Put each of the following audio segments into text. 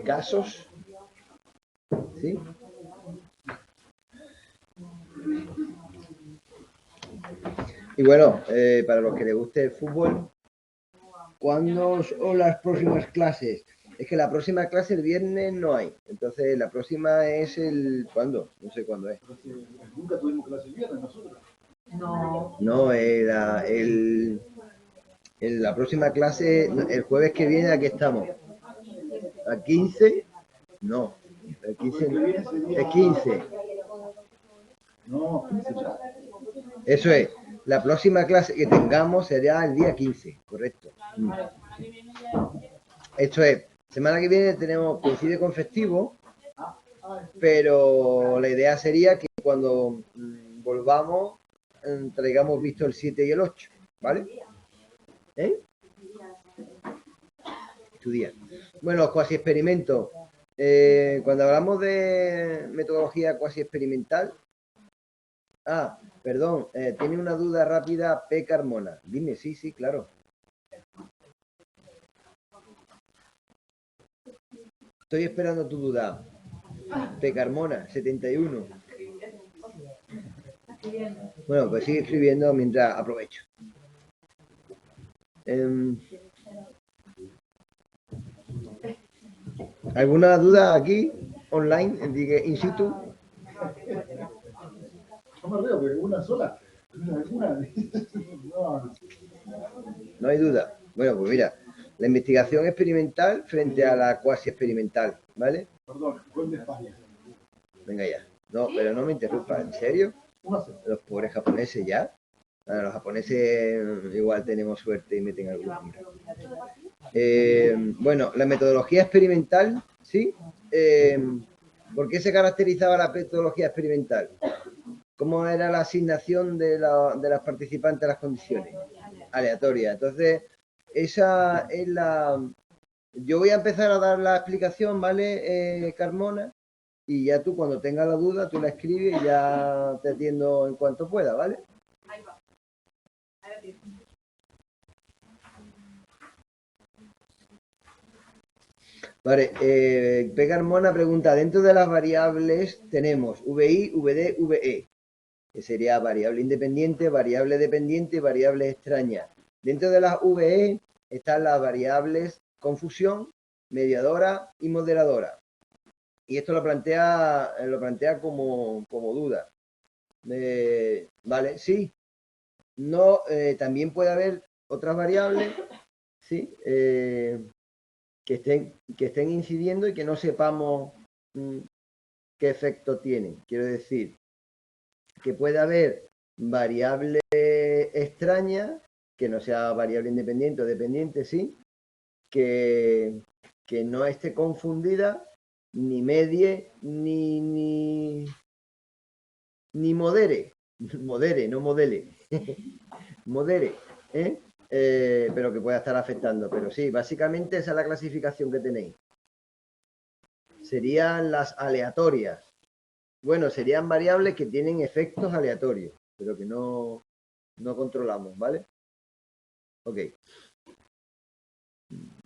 casos, ¿sí? Y bueno, para los que les guste el fútbol, ¿cuándo son las próximas clases? Es que la próxima clase el viernes no hay. Entonces, la próxima es el... ¿Cuándo? No sé cuándo es. Nunca tuvimos clase el viernes nosotros. No, la próxima clase, el jueves que viene, aquí estamos. ¿A 15? No. El 15, el 15. No, 15 ya. Eso es. La próxima clase que tengamos será el día 15, correcto. Esto es, semana que viene coincide con festivo, pero la idea sería que cuando volvamos traigamos visto el 7 y el 8, ¿vale? Estudiar. Bueno, cuasi experimentos. Cuando hablamos de metodología cuasi experimental, perdón, tiene una duda rápida P. Carmona. Dime, sí, claro. Estoy esperando tu duda. P. Carmona, 71. Bueno, pues sigue escribiendo mientras aprovecho. ¿Alguna duda aquí, online, in situ? No me veo, pero una sola. No hay duda. Bueno, pues mira, la investigación experimental frente a la cuasi experimental, ¿vale? Perdón, gol de España. Venga ya. No, pero no me interrumpa, ¿en serio? Los pobres japoneses ya. Los japoneses igual tenemos suerte y meten algún nombre. Bueno, la metodología experimental, ¿sí? ¿Por qué se caracterizaba la metodología experimental? ¿Cómo era la asignación de las participantes a las condiciones? Aleatoria. Entonces, esa es la... Yo voy a empezar a dar la explicación, ¿vale, Carmona? Y ya tú, cuando tengas la duda, tú la escribes y ya te atiendo en cuanto pueda, ¿vale? Ahí va. Vale, P. Carmona pregunta, dentro de las variables tenemos VI, VD, VE, que sería variable independiente, variable dependiente, variable extraña. Dentro de las VE están las variables confusión, mediadora y moderadora. Y esto lo plantea como duda. Vale, sí. No, también puede haber otras variables, ¿sí? Que estén incidiendo y que no sepamos qué efecto tienen. Quiero decir, que puede haber variable extraña, que no sea variable independiente o dependiente, sí, que no esté confundida, ni medie, ni modere. Modere, no modele. Modere, pero que pueda estar afectando. Pero sí, básicamente esa es la clasificación que tenéis. Serían las aleatorias. Bueno, serían variables que tienen efectos aleatorios, pero que no controlamos, ¿vale? Ok.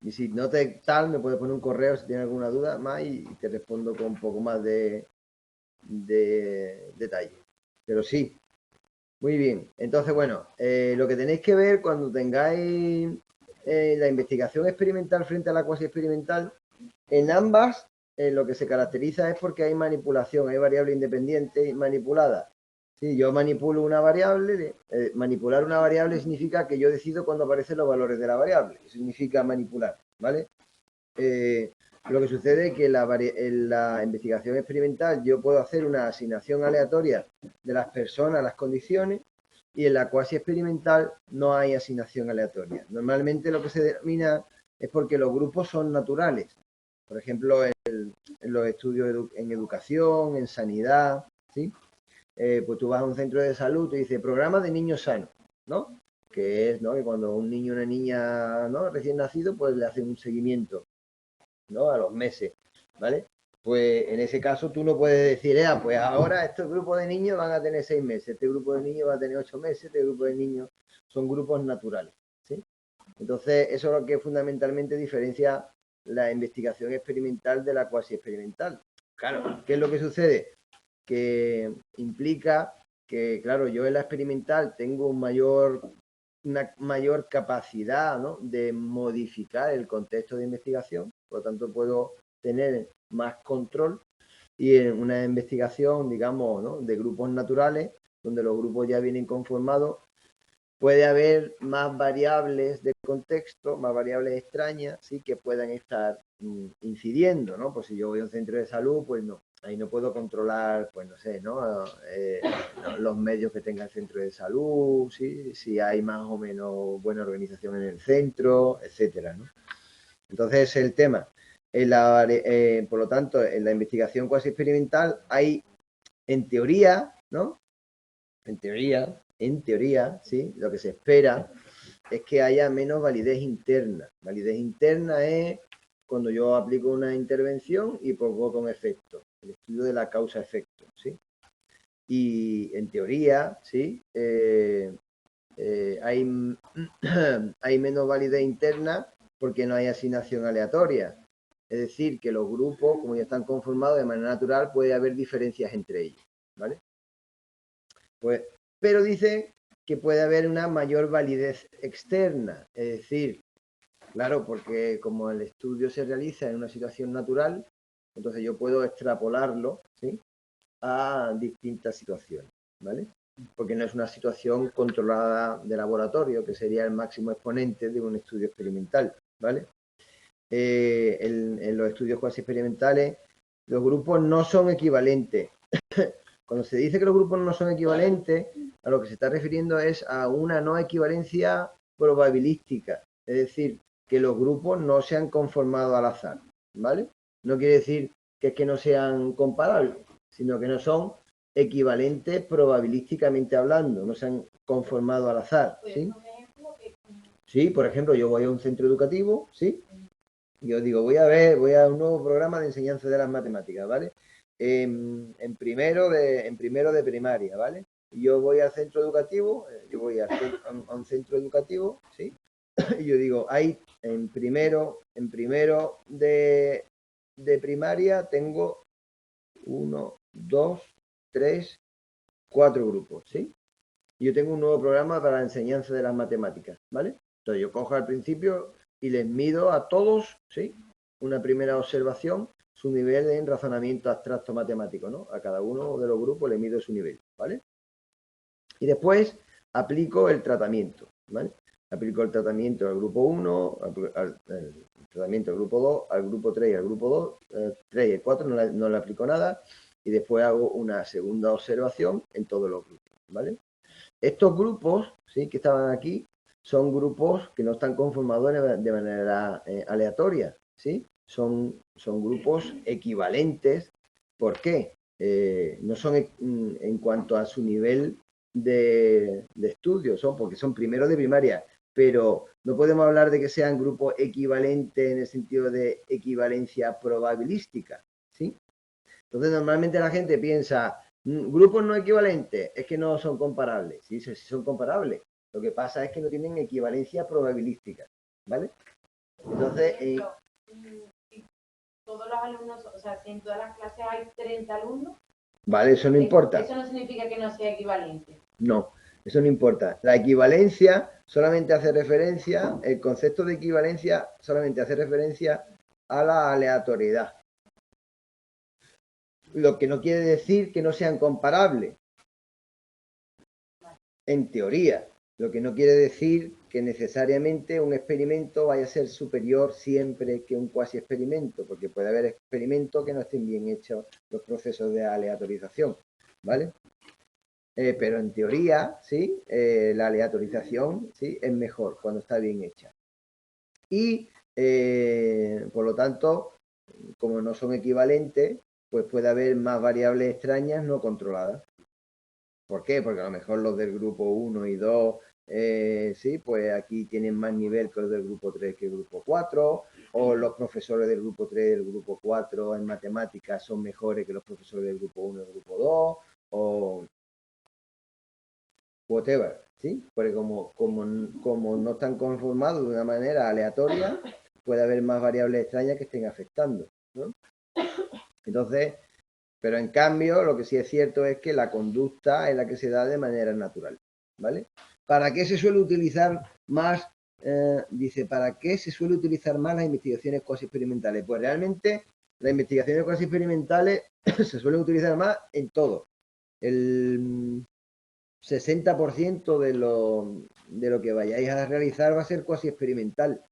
Y si no te tal, me puedes poner un correo si tienes alguna duda más y te respondo con un poco más de detalle. Pero sí, muy bien. Entonces, bueno, lo que tenéis que ver cuando tengáis la investigación experimental frente a la cuasi experimental, en ambas lo que se caracteriza es porque hay manipulación, hay variable independiente manipulada. Sí, yo manipulo una variable, manipular una variable significa que yo decido cuándo aparecen los valores de la variable. Eso significa manipular, ¿vale? Lo que sucede es que en la investigación experimental yo puedo hacer una asignación aleatoria de las personas a las condiciones y en la cuasi experimental no hay asignación aleatoria. Normalmente lo que se denomina es porque los grupos son naturales. Por ejemplo, en los estudios en educación, en sanidad, ¿sí? Pues tú vas a un centro de salud y dices programa de niños sanos, ¿no? Que es, ¿no? Que cuando un niño o una niña, ¿no? Recién nacido, pues le hacen un seguimiento, ¿no? A los meses, ¿vale? Pues en ese caso tú no puedes decir, pues ahora este grupo de niños van a tener 6 meses, este grupo de niños va a tener 8 meses, este grupo de niños son grupos naturales, ¿sí? Entonces eso es lo que fundamentalmente diferencia la investigación experimental de la cuasi experimental. Claro, ¿qué es lo que sucede? Que implica que, claro, yo en la experimental tengo una mayor capacidad, ¿no?, de modificar el contexto de investigación, por lo tanto puedo tener más control, y en una investigación, digamos, ¿no?, de grupos naturales, donde los grupos ya vienen conformados, puede haber más variables de contexto, más variables extrañas, sí, que puedan estar incidiendo, ¿no? Pues si yo voy a un centro de salud, pues no, ahí no puedo controlar, pues no sé, ¿no? Los medios que tenga el centro de salud, ¿sí? Si hay más o menos buena organización en el centro, etcétera, ¿no? Entonces, el tema. Por lo tanto, en la investigación cuasi experimental hay, en teoría, ¿no? En teoría, ¿sí? Lo que se espera es que haya menos validez interna. Validez interna es cuando yo aplico una intervención y provoco un efecto. El estudio de la causa-efecto, ¿sí? Y en teoría, ¿sí? Hay, hay menos validez interna porque no hay asignación aleatoria. Es decir, que los grupos, como ya están conformados de manera natural, puede haber diferencias entre ellos, ¿vale? Pues, pero dice que puede haber una mayor validez externa, es decir, claro, porque como el estudio se realiza en una situación natural, entonces yo puedo extrapolarlo, ¿sí?, a distintas situaciones, ¿vale? Porque no es una situación controlada de laboratorio, que sería el máximo exponente de un estudio experimental, ¿vale? En los estudios cuasi experimentales, los grupos no son equivalentes. Cuando se dice que los grupos no son equivalentes, a lo que se está refiriendo es a una no equivalencia probabilística. Es decir, que los grupos no se han conformado al azar, ¿vale? No quiere decir que es que no sean comparables, sino que no son equivalentes probabilísticamente hablando, no se han conformado al azar, ¿sí? Sí, por ejemplo, yo voy a un centro educativo, ¿sí? Yo digo, voy a un nuevo programa de enseñanza de las matemáticas, ¿vale? En primero de primaria, ¿vale? Y yo voy al centro educativo, yo voy a un centro educativo, ¿sí? Y yo digo, hay en primero de primaria tengo 1, 2, 3, 4 grupos, ¿sí? Y yo tengo un nuevo programa para la enseñanza de las matemáticas, ¿vale? Entonces yo cojo al principio y les mido a todos, ¿sí?, una primera observación, su nivel en razonamiento abstracto matemático, ¿no? A cada uno de los grupos le mido su nivel, ¿vale? Y después aplico el tratamiento, ¿vale? Aplico el tratamiento al grupo 1, el tratamiento al grupo 2, al grupo 3 y al grupo 2, 3 y el 4 no le aplico nada, y después hago una segunda observación en todos los grupos, ¿vale? Estos grupos, ¿sí?, que estaban aquí, son grupos que no están conformados de manera aleatoria, ¿sí? Son grupos equivalentes. ¿Por qué? No son en cuanto a su nivel de estudio, porque son primero de primaria, pero no podemos hablar de que sean grupos equivalentes en el sentido de equivalencia probabilística, ¿sí? Entonces, normalmente la gente piensa, grupos no equivalentes, es que no son comparables. Sí, sí son comparables. Lo que pasa es que no tienen equivalencia probabilística, ¿vale? Entonces, todos los alumnos, o sea, si en todas las clases hay 30 alumnos, vale, eso no importa. Eso no significa que no sea equivalente. No, eso no importa. La equivalencia solamente hace referencia, el concepto de equivalencia solamente hace referencia a la aleatoriedad. Lo que no quiere decir que no sean comparables. En teoría, lo que no quiere decir que necesariamente un experimento vaya a ser superior siempre que un cuasi experimento, porque puede haber experimentos que no estén bien hechos los procesos de aleatorización, ¿vale? Pero en teoría, sí, la aleatorización, sí, es mejor cuando está bien hecha. Y, por lo tanto, como no son equivalentes, pues puede haber más variables extrañas no controladas. ¿Por qué? Porque a lo mejor los del grupo 1 y 2, sí, pues aquí tienen más nivel que los del grupo 3 que el grupo 4, o los profesores del grupo 3 y del grupo 4 en matemáticas son mejores que los profesores del grupo 1 y del grupo 2, o whatever, ¿sí? Porque como no están conformados de una manera aleatoria, puede haber más variables extrañas que estén afectando, ¿no? Entonces, pero en cambio, lo que sí es cierto es que la conducta es la que se da de manera natural, ¿vale? ¿Para qué se suele utilizar más? Dice, ¿para qué se suele utilizar más las investigaciones cuasi experimentales? Pues realmente las investigaciones cuasi experimentales se suelen utilizar más en todo. El 60% de lo que vayáis a realizar va a ser cuasi experimental.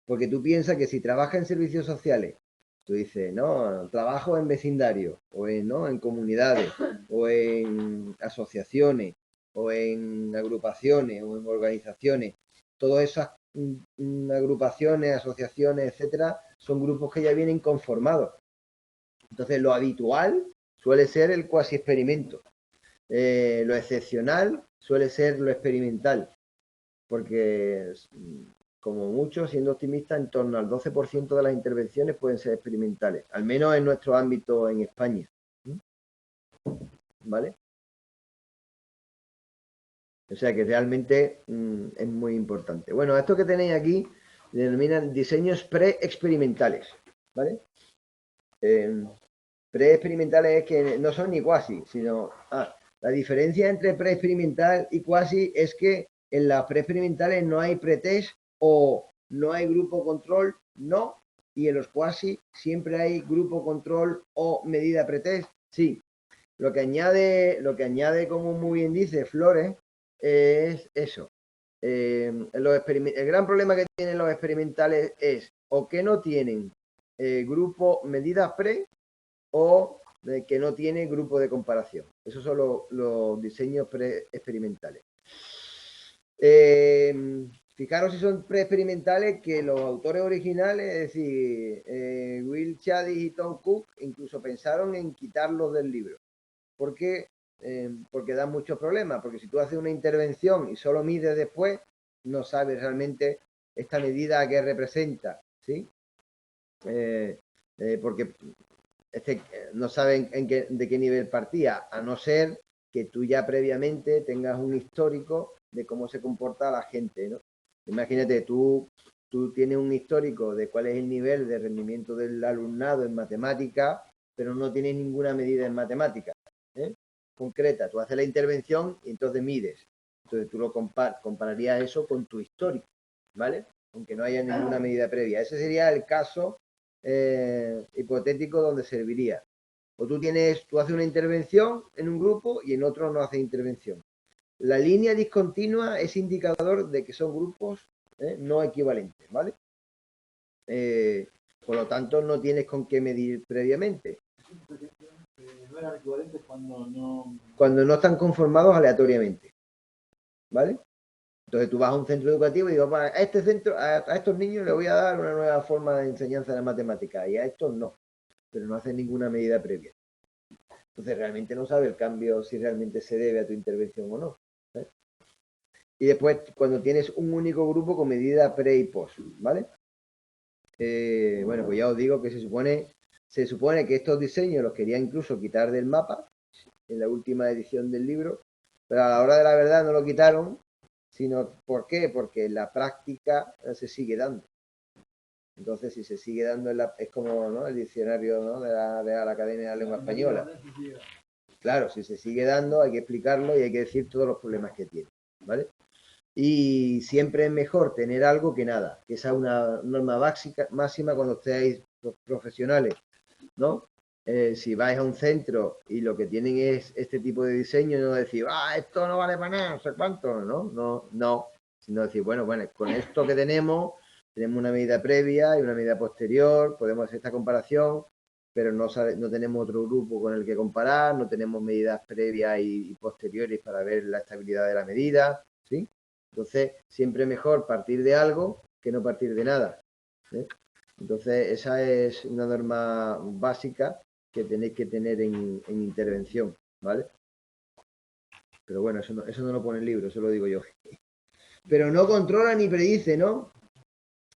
Porque tú piensas que si trabajas en servicios sociales, tú dices, no, trabajo en vecindario, o ¿no? En comunidades, o en asociaciones, o en agrupaciones, o en organizaciones. Todas esas agrupaciones, asociaciones, etcétera, son grupos que ya vienen conformados. Entonces, lo habitual suele ser el cuasi experimento. Lo excepcional suele ser lo experimental, porque como mucho, siendo optimista, en torno al 12% de las intervenciones pueden ser experimentales, al menos en nuestro ámbito en España. ¿Vale? O sea que realmente es muy importante. Bueno, esto que tenéis aquí denominan diseños pre-experimentales, ¿vale? Pre-experimentales es que no son ni cuasi, sino... la diferencia entre pre-experimental y cuasi es que en las pre-experimentales no hay pretest o no hay grupo control, no, y en los cuasi siempre hay grupo control o medida pretest, sí. Lo que añade, como muy bien dice Flores, es eso. El gran problema que tienen los experimentales es o que no tienen grupo medidas pre o que no tiene grupo de comparación. Esos son los diseños pre-experimentales. Fijaros si son pre-experimentales que los autores originales, es decir, Will Chadis y Tom Cook, incluso pensaron en quitarlos del libro. ¿Por qué? Porque dan muchos problemas, porque si tú haces una intervención y solo mides después, no sabes realmente esta medida a qué representa, ¿sí? Porque no saben de qué nivel partía, a no ser que tú ya previamente tengas un histórico de cómo se comporta la gente, ¿no? Imagínate, tú tienes un histórico de cuál es el nivel de rendimiento del alumnado en matemática, pero no tienes ninguna medida en matemática, ¿eh? Concreta. Tú haces la intervención y entonces mides. Entonces tú lo compararías eso con tu histórico, ¿vale? Aunque no haya ninguna medida previa. Ese sería el caso hipotético donde serviría. O tú haces una intervención en un grupo y en otro no haces intervención. La línea discontinua es indicador de que son grupos no equivalentes, ¿vale? Por lo tanto, no tienes con qué medir previamente. No eran equivalentes cuando no están conformados aleatoriamente, ¿vale? Entonces tú vas a un centro educativo y digo, a este centro, a estos niños les voy a dar una nueva forma de enseñanza de matemáticas y a estos no, pero no hacen ninguna medida previa. Entonces realmente no sabe el cambio si realmente se debe a tu intervención o no. ¿eh? Y después cuando tienes un único grupo con medida pre y post, ¿vale? Bueno, pues ya os digo que se supone que estos diseños los quería incluso quitar del mapa en la última edición del libro, pero a la hora de la verdad no lo quitaron, sino ¿por qué? Porque la práctica se sigue dando. Entonces, si se sigue dando, es como, ¿no? El diccionario, ¿no? de la Academia de la Lengua Española. Claro, si se sigue dando, hay que explicarlo y hay que decir todos los problemas que tiene, ¿vale? Y siempre es mejor tener algo que nada, que esa es una norma máxima cuando estéis profesionales, ¿no? Si vais a un centro y lo que tienen es este tipo de diseño, no decir, esto no vale para nada, no sé cuánto, no, sino decir, bueno, con esto que tenemos una medida previa y una medida posterior, podemos hacer esta comparación, pero no tenemos otro grupo con el que comparar, no tenemos medidas previas y posteriores para ver la estabilidad de la medida, ¿sí? Entonces, siempre es mejor partir de algo que no partir de nada, ¿eh? Entonces, esa es una norma básica que tenéis que tener en intervención, ¿vale? Pero bueno, eso no lo pone el libro, eso lo digo yo. Pero no controla ni predice, ¿no?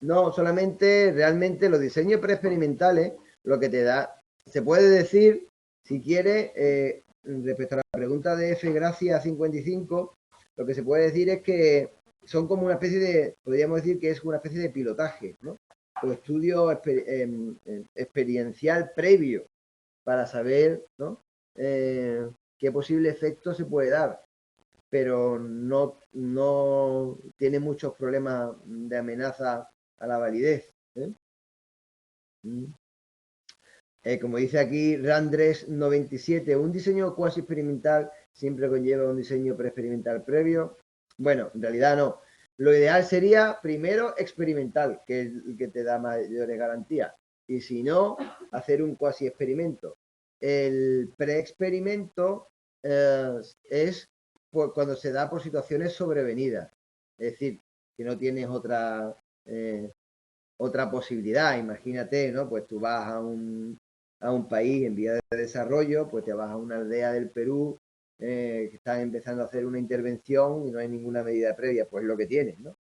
No, solamente realmente los diseños preexperimentales, lo que te da, se puede decir, si quieres, respecto a la pregunta de F. Gracia 55, lo que se puede decir es que son como una especie de, podríamos decir que es una especie de pilotaje, ¿no? O estudio experiencial previo para saber, ¿no? Qué posible efecto se puede dar, pero no tiene muchos problemas de amenaza a la validez. Como dice aquí Randres 97, un diseño cuasi experimental siempre conlleva un diseño preexperimental previo. Bueno, en realidad no. Lo ideal sería primero experimental, que es el que te da mayores garantías. Y si no, hacer un cuasi experimento. El preexperimento es cuando se da por situaciones sobrevenidas. Es decir, que no tienes otra posibilidad. Imagínate, ¿no? Pues tú vas a un país en vía de desarrollo, pues te vas a una aldea del Perú que están empezando a hacer una intervención y no hay ninguna medida previa, pues lo que tienes, ¿no?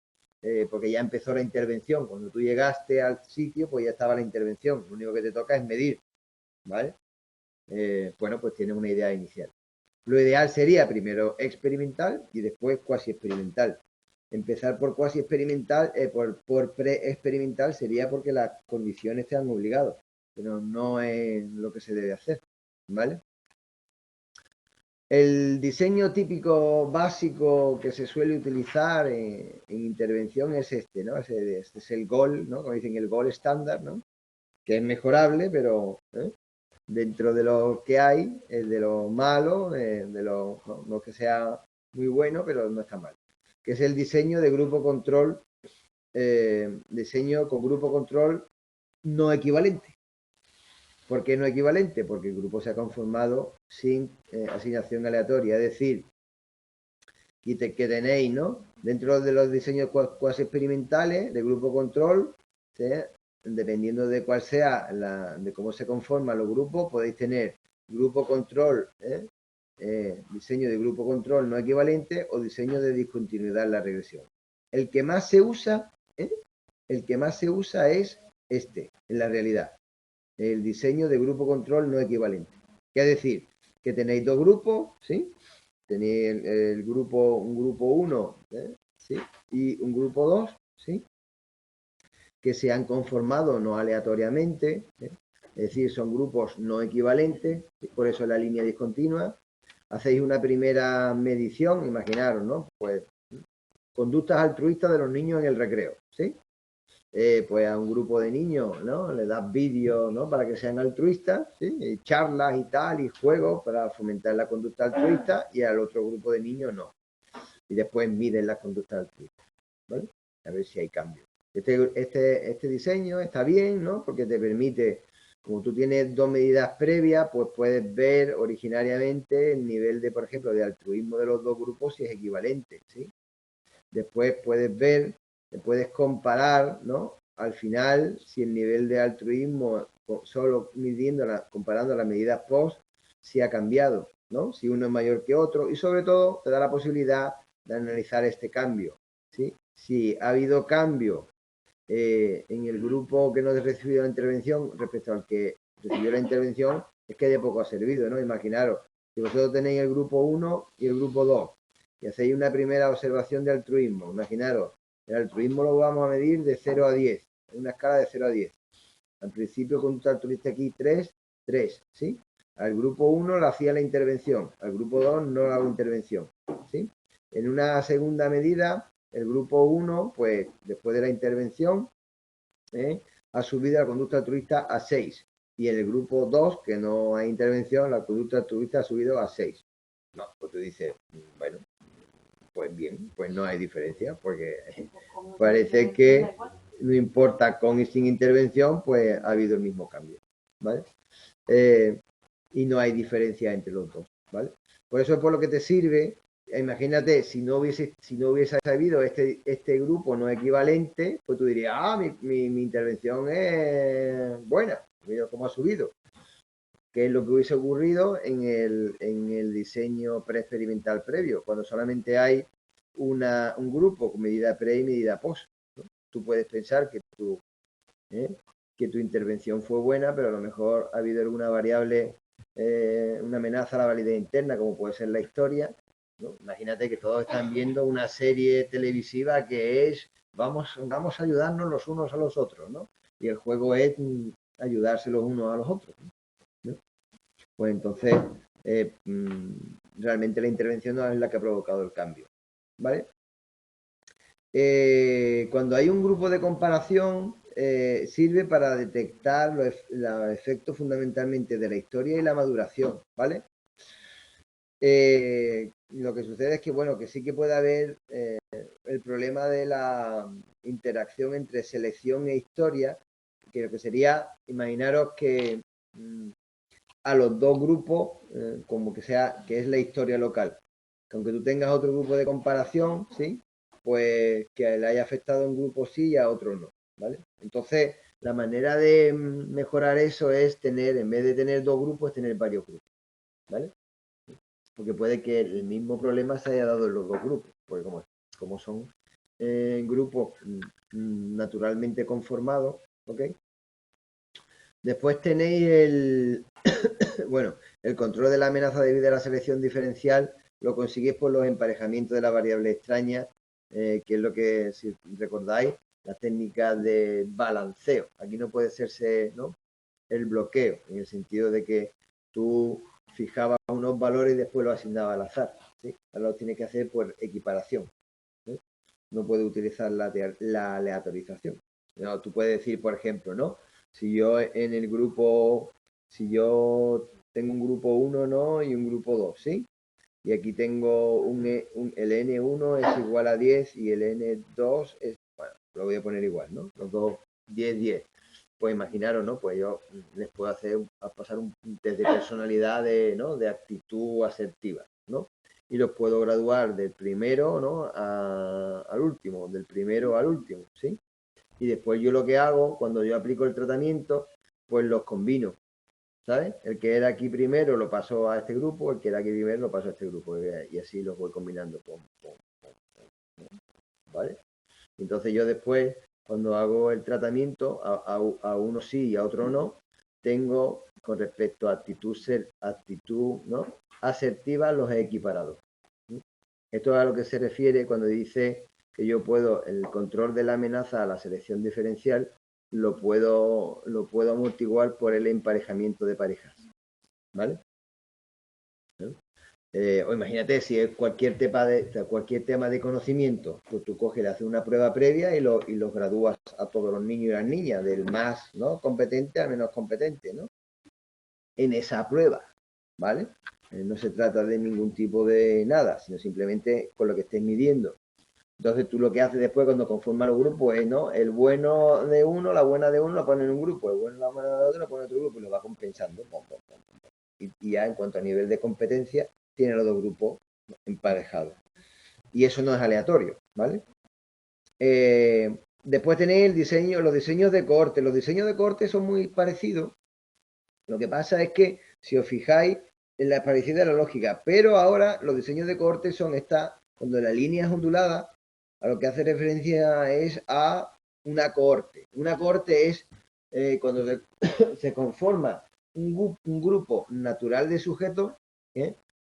Porque ya empezó la intervención. Cuando tú llegaste al sitio, pues ya estaba la intervención. Lo único que te toca es medir, ¿vale? Bueno, pues tienes una idea inicial. Lo ideal sería primero experimental y después cuasi experimental. Empezar por cuasi experimental, por pre-experimental sería porque las condiciones te han obligado, pero no es lo que se debe hacer, ¿vale? El diseño típico básico que se suele utilizar en intervención es este, ¿no? Este es el GOL, ¿no? Como dicen, el GOL estándar, ¿no? Que es mejorable, pero dentro de lo que hay, de lo malo, no que sea muy bueno, pero no está mal. Que es el diseño de grupo control, diseño con grupo control no equivalente. ¿Por qué no equivalente? Porque el grupo se ha conformado sin asignación aleatoria, es decir, que tenéis, ¿no? Dentro de los diseños cuasi experimentales de grupo control, ¿sí? Dependiendo de cuál sea, de cómo se conforman los grupos, podéis tener grupo control, diseño de grupo control no equivalente o diseño de discontinuidad en la regresión. El que más se usa, el que más se usa es este, en la realidad, el diseño de grupo control no equivalente. ¿Qué decir? Que tenéis dos grupos, ¿sí? Tenéis un grupo 1, ¿sí? Y un grupo 2, ¿sí? Que se han conformado no aleatoriamente, es decir, son grupos no equivalentes, por eso la línea discontinua. Hacéis una primera medición, imaginaros, ¿no? Pues conductas altruistas de los niños en el recreo, ¿sí? Pues a un grupo de niños, ¿no? Le das vídeos, ¿no? Para que sean altruistas, ¿sí? Y charlas y tal, y juegos para fomentar la conducta altruista, y al otro grupo de niños no. Y después miden las conductas altruistas, ¿vale? A ver si hay cambio. Este diseño está bien, ¿no? Porque te permite, como tú tienes dos medidas previas, pues puedes ver originariamente el nivel de, por ejemplo, de altruismo de los dos grupos si es equivalente, ¿sí? Después puedes comparar, ¿no? Al final, si el nivel de altruismo, solo comparando las medidas post, si ha cambiado, ¿no? Si uno es mayor que otro, y sobre todo te da la posibilidad de analizar este cambio, ¿sí? Si ha habido cambio en el grupo que no ha recibido la intervención respecto al que recibió la intervención, es que de poco ha servido, ¿no? Imaginaros, si vosotros tenéis el grupo 1 y el grupo 2 y hacéis una primera observación de altruismo, imaginaros, el altruismo lo vamos a medir de 0 a 10, en una escala de 0 a 10. Al principio conducta altruista aquí 3, ¿sí? Al grupo 1 le hacía la intervención, al grupo 2 no la hago intervención, ¿sí? En una segunda medida, el grupo 1, pues después de la intervención, ha subido la conducta altruista a 6. Y en el grupo 2, que no hay intervención, la conducta altruista ha subido a 6. No, pues tú dices, bueno, pues bien, pues no hay diferencia, porque parece que no importa con y sin intervención, pues ha habido el mismo cambio, ¿vale? Y no hay diferencia entre los dos, ¿vale? Por eso es por lo que te sirve. Imagínate, si no hubiese habido este grupo no equivalente, pues tú dirías, mi intervención es buena, mira cómo ha subido. Que es lo que hubiese ocurrido en el diseño preexperimental previo, cuando solamente hay un grupo con medida pre y medida post, ¿no? Tú puedes pensar que tu intervención fue buena, pero a lo mejor ha habido alguna variable, una amenaza a la validez interna, como puede ser la historia, ¿no? Imagínate que todos están viendo una serie televisiva que es vamos a ayudarnos los unos a los otros, ¿no? Y el juego es ayudarse los unos a los otros, ¿no? Pues entonces realmente la intervención no es la que ha provocado el cambio, ¿vale? Cuando hay un grupo de comparación, sirve para detectar los efectos fundamentalmente de la historia y la maduración, ¿vale? Lo que sucede es que, bueno, que sí que puede haber el problema de la interacción entre selección e historia, que lo que sería, imaginaros que a los dos grupos, como que sea, que es la historia local, que aunque tú tengas otro grupo de comparación, ¿sí? Pues que le haya afectado a un grupo sí y a otro no, ¿vale? Entonces, la manera de mejorar eso es tener, en vez de tener dos grupos, tener varios grupos, ¿vale? Porque puede que el mismo problema se haya dado en los dos grupos, porque como son grupos naturalmente conformados, ¿ok? Después tenéis bueno, el control de la amenaza debido a la selección diferencial lo conseguís por los emparejamientos de la variable extraña, que es lo que, si recordáis, la técnica de balanceo. Aquí no puede serse, ¿no?, el bloqueo, en el sentido de que tú fijabas unos valores y después los asignabas al azar, ¿sí? Ahora lo tienes que hacer por equiparación, ¿sí? No puede utilizar la aleatorización. No, tú puedes decir, por ejemplo, ¿no? Si yo en el grupo, si yo tengo un grupo 1, ¿no? Y un grupo 2, ¿sí? Y aquí tengo el N1 es igual a 10 y el N2 es, bueno, lo voy a poner igual, ¿no? Los dos, 10, 10. Pues imaginaros, ¿no? Pues yo les puedo pasar un test de personalidad, ¿no? De actitud asertiva, ¿no? Y los puedo graduar del primero, ¿no? Al último, del primero al último, ¿sí? Y después yo lo que hago, cuando yo aplico el tratamiento, pues los combino, ¿sabes? El que era aquí primero lo paso a este grupo, el que era aquí primero lo paso a este grupo, y así los voy combinando, ¿vale? Entonces yo después, cuando hago el tratamiento, a uno sí y a otro no, tengo con respecto a actitud, ¿no?, asertiva, los he equiparado. Esto es a lo que se refiere cuando dice que yo puedo, el control de la amenaza a la selección diferencial, lo puedo amortiguar por el emparejamiento de parejas, ¿vale? ¿No? O imagínate, si es cualquier tema de conocimiento, pues tú coges, le haces una prueba previa y los gradúas a todos los niños y las niñas, del más, ¿no?, competente al menos competente, ¿no?, en esa prueba, ¿vale? No se trata de ningún tipo de nada, sino simplemente con lo que estés midiendo. Entonces tú lo que haces después cuando conformas los grupos es, ¿no?, el bueno de uno, la buena de uno lo pones en un grupo, el bueno y la buena de otro lo pones en otro grupo y lo va compensando. Y ya en cuanto a nivel de competencia, tiene los dos grupos emparejados. Y eso no es aleatorio, ¿vale? Después tenéis los diseños de cohorte. Los diseños de cohorte son muy parecidos. Lo que pasa es que, si os fijáis, en la parecida de la lógica, pero ahora los diseños de cohorte son cuando la línea es ondulada, a lo que hace referencia es a una cohorte. Una cohorte es cuando se conforma un grupo natural de sujetos,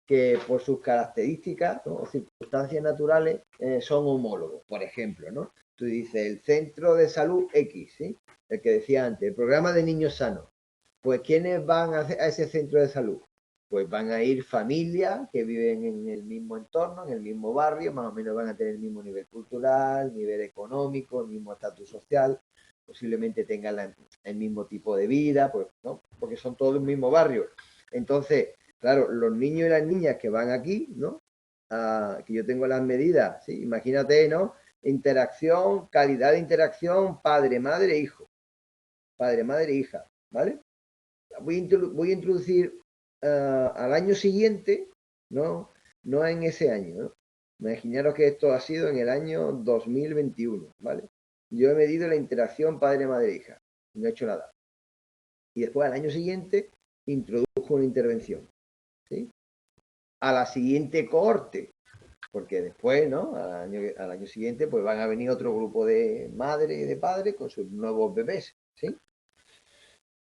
que por sus características, ¿no?, o circunstancias naturales son homólogos. Por ejemplo, ¿no?, tú dices el centro de salud X, ¿sí?, el que decía antes, el programa de niños sanos. Pues ¿quiénes van a ese centro de salud? Pues van a ir familias que viven en el mismo entorno, en el mismo barrio, más o menos van a tener el mismo nivel cultural, nivel económico, el mismo estatus social, posiblemente tengan el mismo tipo de vida, pues, ¿no?, porque son todos del mismo barrio. Entonces, claro, los niños y las niñas que van aquí, ¿no?, que yo tengo las medidas, ¿sí?, imagínate, ¿no?, interacción, calidad de interacción, padre, madre, hijo, padre, madre, hija, ¿vale? Voy a introducir al año siguiente, ¿no? No en ese año, ¿no? Imaginaros que esto ha sido en el año 2021, ¿vale? Yo he medido la interacción padre-madre-hija, no he hecho nada. Y después al año siguiente introduzco una intervención, ¿sí?, a la siguiente cohorte, porque después, ¿no?, al año siguiente pues van a venir otro grupo de madre y de padre con sus nuevos bebés, ¿sí?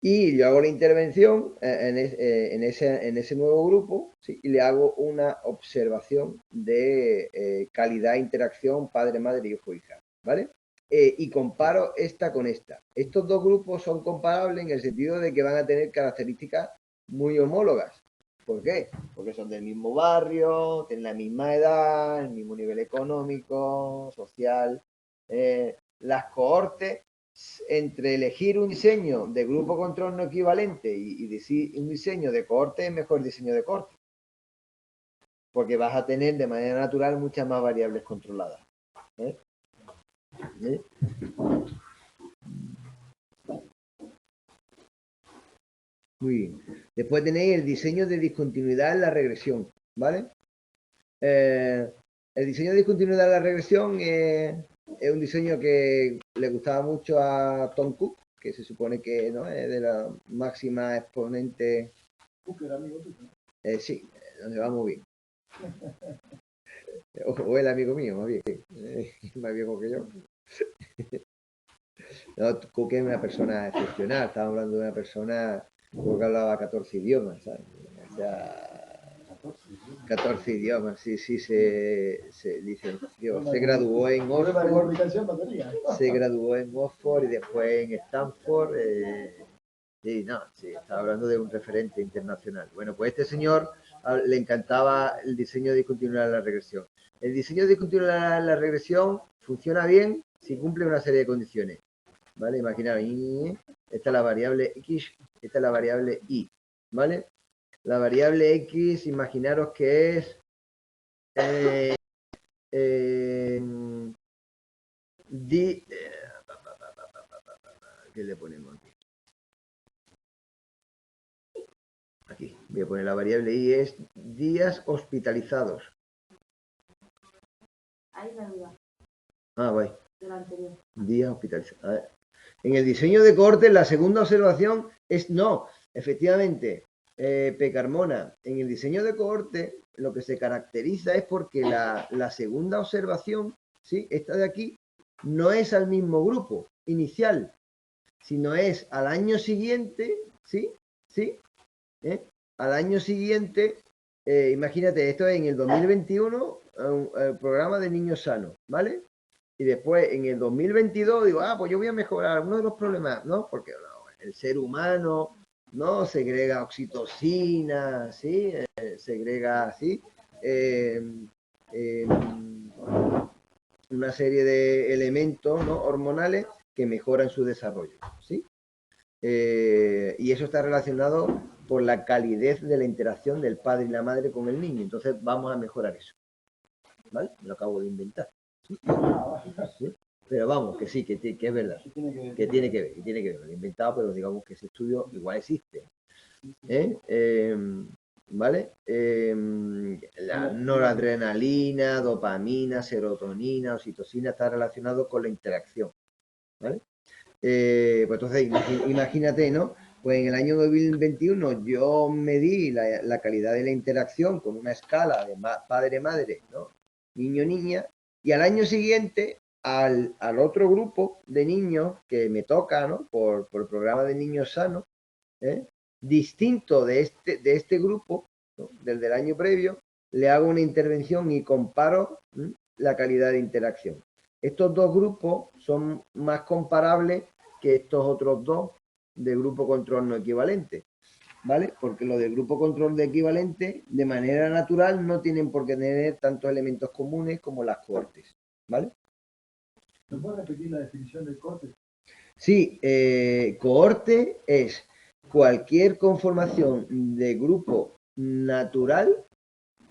Y yo hago la intervención en ese nuevo grupo, ¿sí? Y le hago una observación de calidad, interacción, padre, madre, hijo, hija, ¿vale? Y comparo esta con esta. Estos dos grupos son comparables en el sentido de que van a tener características muy homólogas. ¿Por qué? Porque son del mismo barrio, tienen la misma edad, el mismo nivel económico, social. Las cohortes, entre elegir un diseño de grupo control no equivalente y decir un diseño de cohorte, es mejor diseño de cohorte. Porque vas a tener de manera natural muchas más variables controladas. ¿Eh? ¿Eh? Muy bien. Después tenéis el diseño de discontinuidad en la regresión, ¿vale? El diseño de discontinuidad en la regresión es un diseño que le gustaba mucho a Tom Cook, que se supone que ¿no? es de la máxima exponente. Cook era amigo tuyo. Sí, nos llevamos bien. O el amigo mío, más bien. Más viejo que yo. No, Cook es una persona excepcional. Estamos hablando de una persona que hablaba 14 idiomas, ¿sabes? O sea, 14 idiomas, sí, se licenció. Se graduó en Oxford. Se graduó en Oxford y después en Stanford. Sí, no, sí, estaba hablando de un referente internacional. Bueno, pues este señor le encantaba el diseño de discontinuidad en la regresión. El diseño de discontinuidad en la regresión funciona bien si cumple una serie de condiciones. ¿Vale? Imaginaos, esta es la variable X, esta es la variable Y. ¿Vale? La variable X, imaginaros que es ¿qué le ponemos aquí? Aquí, voy a poner la variable Y, es días hospitalizados. Ahí me duda. Ah, vale. De la anterior. Días hospitalizados. A ver. En el diseño de cohorte, la segunda observación es no. Efectivamente, Pecarmona, en el diseño de cohorte, lo que se caracteriza es porque la segunda observación, ¿sí? Esta de aquí, no es al mismo grupo inicial, sino es al año siguiente, ¿sí? ¿Sí? Al año siguiente, imagínate, esto es en el 2021, el programa de niños sanos, ¿vale? Y después en el 2022 digo, pues yo voy a mejorar uno de los problemas, ¿no? Porque el ser humano, ¿no? Segrega oxitocina, ¿sí? Segrega, ¿sí? Eh, eh, una serie de elementos, ¿no? Hormonales que mejoran su desarrollo, ¿sí? Y eso está relacionado por la calidez de la interacción del padre y la madre con el niño. Entonces vamos a mejorar eso. ¿Vale? Lo acabo de inventar. ¿Sí? ¿Sí? Pero vamos, que sí, que es verdad. Que tiene que ver. Lo he inventado, pero digamos que ese estudio igual existe. ¿Vale? La noradrenalina, dopamina, serotonina, oxitocina está relacionado con la interacción. ¿Vale? Pues entonces, imagínate, ¿no? Pues en el año 2021 yo medí la calidad de la interacción con una escala de padre-madre, ¿no? Niño-niña, y al año siguiente, al otro grupo de niños que me toca, ¿no? Por el programa de niños sanos, distinto de este grupo, ¿no? Del año previo, le hago una intervención y comparo la calidad de interacción. Estos dos grupos son más comparables que estos otros dos de grupo control no equivalente, ¿vale? Porque los de grupo control de equivalente, de manera natural, no tienen por qué tener tantos elementos comunes como las cohortes, ¿vale? ¿Me puedes repetir la definición del cohorte? Sí, cohorte es cualquier conformación de grupo natural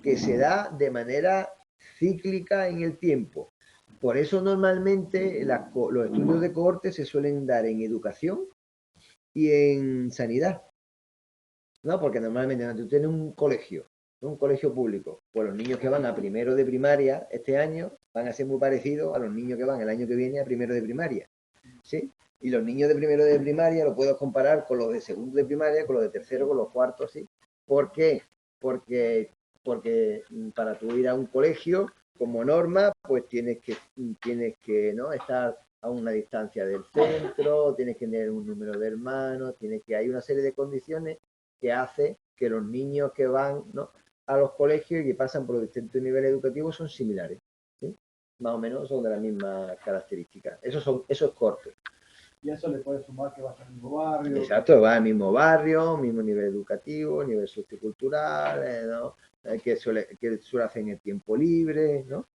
que se da de manera cíclica en el tiempo. Por eso normalmente los estudios de cohorte se suelen dar en educación y en sanidad. ¿No? Porque normalmente cuando tú tienes un colegio, ¿no? Un colegio público, pues los niños que van a primero de primaria este año van a ser muy parecidos a los niños que van el año que viene a primero de primaria. ¿Sí? Y los niños de primero de primaria lo puedo comparar con los de segundo de primaria, con los de tercero, con los cuartos, ¿sí? ¿Por qué? Porque para tú ir a un colegio, como norma, pues tienes que ¿no? estar a una distancia del centro, tienes que tener un número de hermanos, hay una serie de condiciones que hace que los niños que van, ¿no?, a los colegios y que pasan por los distintos niveles educativos son similares, ¿sí? Más o menos son de las mismas características. Eso es corto. Y a eso le puedes sumar que vas al mismo barrio. Exacto, va al mismo barrio, mismo nivel educativo, nivel sociocultural, ¿no? Que suele hacer en el tiempo libre, ¿no?